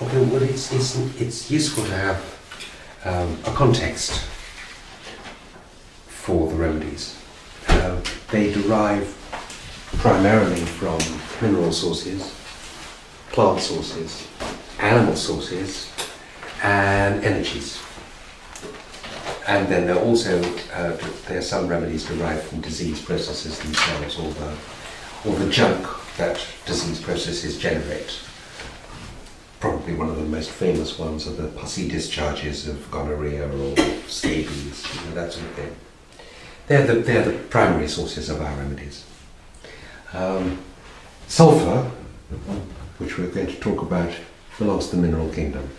Okay, well, it's useful to have a context for the remedies. They derive primarily from mineral sources, plant sources, animal sources, and energies. And then there are also there are some remedies derived from disease processes themselves, or the junk that disease processes generate. Probably one of the most famous ones are the pussy discharges of gonorrhea or scabies, that sort of thing. They're the primary sources of our remedies. Sulphur, which we're going to talk about, belongs to the mineral kingdom.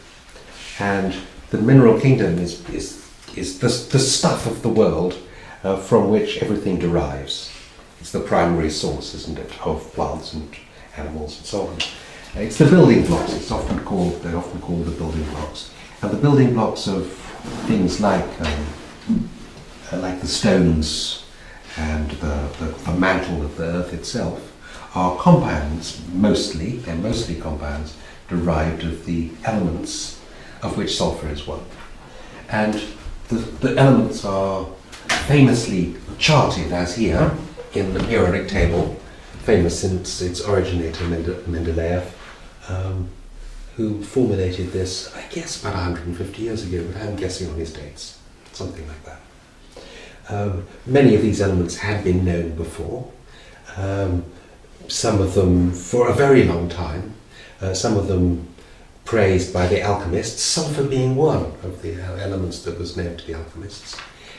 And the mineral kingdom is the stuff of the world from which everything derives. It's the primary source, isn't it, of plants and animals and so on. It's the building blocks. They're often called the building blocks. And the building blocks of things like the stones and the mantle of the earth itself are compounds, mostly. They're mostly compounds derived of the elements of which sulphur is one. And the elements are famously charted as here in the periodic table, famous since its originator Mendeleev, who formulated this, I guess, about 150 years ago, but I'm guessing on his dates, something like that. Many of these elements had been known before, some of them for a very long time, some of them praised by the alchemists, sulphur being one of the elements that was known to the alchemists,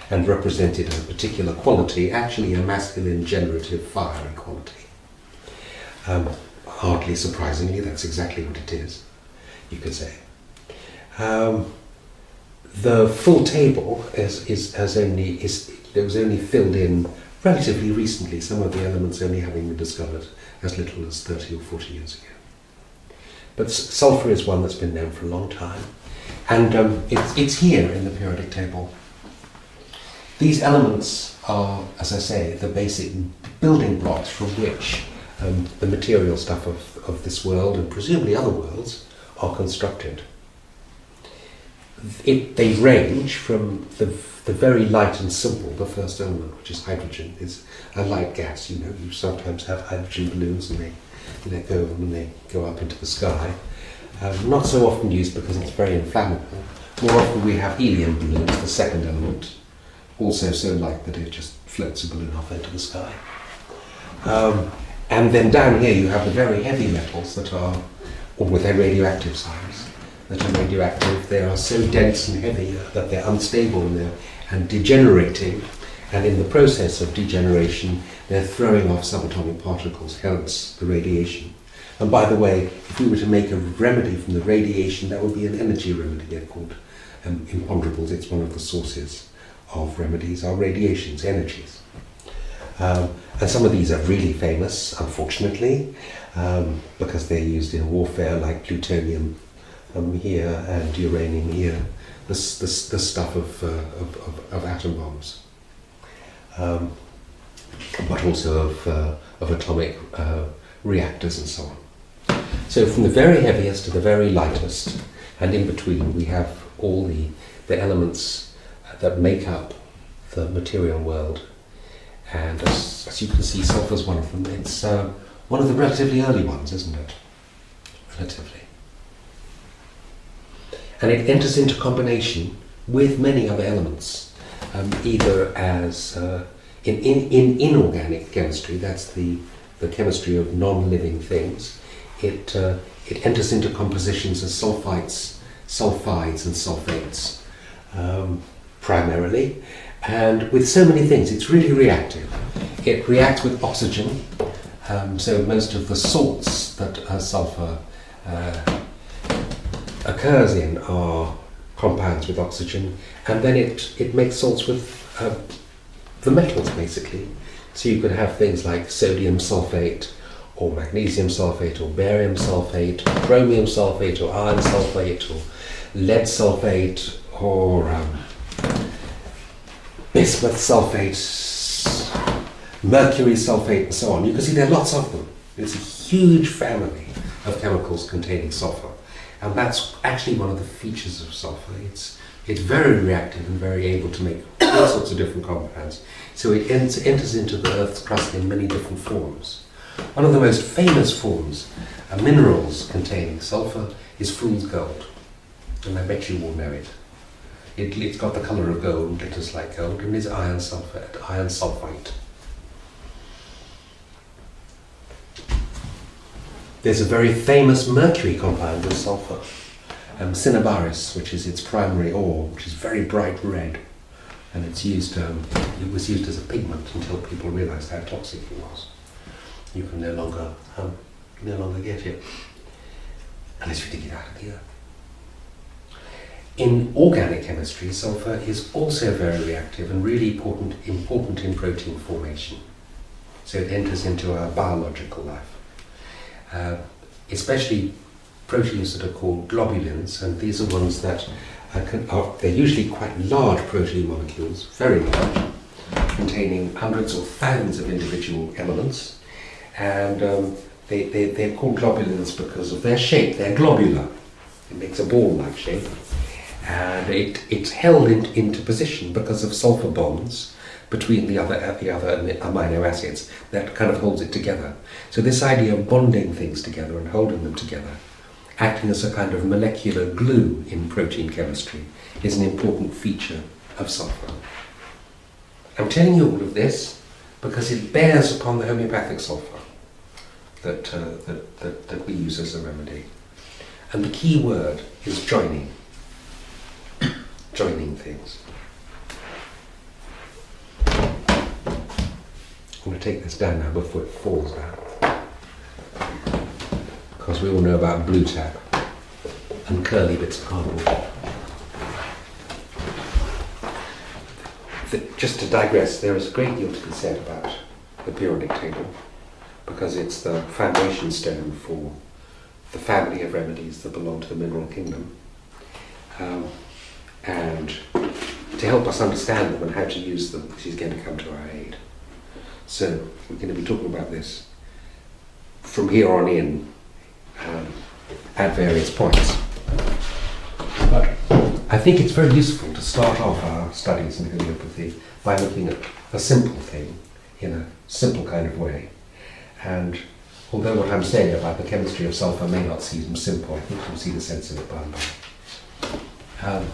and represented a particular quality, actually a masculine generative fiery quality. Hardly surprisingly, that's exactly what it is, you could say. The full table was only filled in relatively recently, some of the elements only having been discovered as little as 30 or 40 years ago. But sulphur is one that's been known for a long time, and it's here in the periodic table. These elements are, as I say, the basic building blocks from which the material stuff of this world, and presumably other worlds, are constructed. They range from the very light and simple, the first element, which is hydrogen, is a light gas. You sometimes have hydrogen balloons and they go up into the sky. Not so often used because it's very inflammable. More often we have helium balloons, the second element, also so light that it just floats a balloon off into the sky. And then down here you have the very heavy metals that are, or with their radioactive sides, that are radioactive. They are so dense and heavy that they're unstable and degenerating, and in the process of degeneration they're throwing off subatomic particles, hence the radiation. And by the way, if we were to make a remedy from the radiation, that would be an energy remedy. They're called imponderables. It's one of the sources of remedies, are radiations, energies. And some of these are really famous, unfortunately, because they're used in warfare, like plutonium here and uranium here, the stuff of atom bombs, but also of atomic reactors and so on. So from the very heaviest to the very lightest, and in between we have all the elements that make up the material world. And as you can see, sulphur is one of them. It's one of the relatively early ones, isn't it? Relatively. And it enters into combination with many other elements, either as in inorganic chemistry, that's the chemistry of non-living things. It enters into compositions as sulfides and sulfates, primarily. And with so many things, it's really reactive. It reacts with oxygen, so most of the salts that sulphur occurs in are compounds with oxygen, and then it makes salts with the metals, basically. So you could have things like sodium sulfate, or magnesium sulfate, or barium sulfate, or chromium sulfate, or iron sulfate, or lead sulfate, or bismuth sulfate, mercury sulfate, and so on. You can see there are lots of them. It's a huge family of chemicals containing sulfur. And that's actually one of the features of sulphur. It's very reactive and very able to make all sorts of different compounds. So it enters into the Earth's crust in many different forms. One of the most famous forms of minerals containing sulphur is fool's gold. And I bet you all know it. It's got the colour of gold, glitters like gold, and is iron sulphite. There's a very famous mercury compound with sulphur, cinnabaris, which is its primary ore, which is very bright red, and it's used. It was used as a pigment until people realised how toxic it was. You can no longer get it unless you dig it out of the earth. In organic chemistry, sulphur is also very reactive and really important in protein formation. So it enters into our biological life. Especially proteins that are called globulins, and these are ones that they're usually quite large protein molecules, very large, containing hundreds or thousands of individual elements, and they're called globulins because of their shape. They're globular. It makes a ball-like shape, and it's held into position because of sulfur bonds between the other amino acids that kind of holds it together. So this idea of bonding things together and holding them together, acting as a kind of molecular glue in protein chemistry, is an important feature of sulphur. I'm telling you all of this because it bears upon the homeopathic sulphur that we use as a remedy. And the key word is joining. Joining things. I'm going to take this down now before it falls down, because we all know about blue tap and curly bits of cardboard. Just to digress, there is a great deal to be said about the periodic table, because it's the foundation stone for the family of remedies that belong to the mineral kingdom, and to help us understand them and how to use them, this is going to come to our aid. So we're going to be talking about this from here on in at various points. But I think it's very useful to start off our studies in homeopathy by looking at a simple thing in a simple kind of way. And although what I'm saying about the chemistry of sulphur may not seem simple, I think you'll see the sense of it by and by.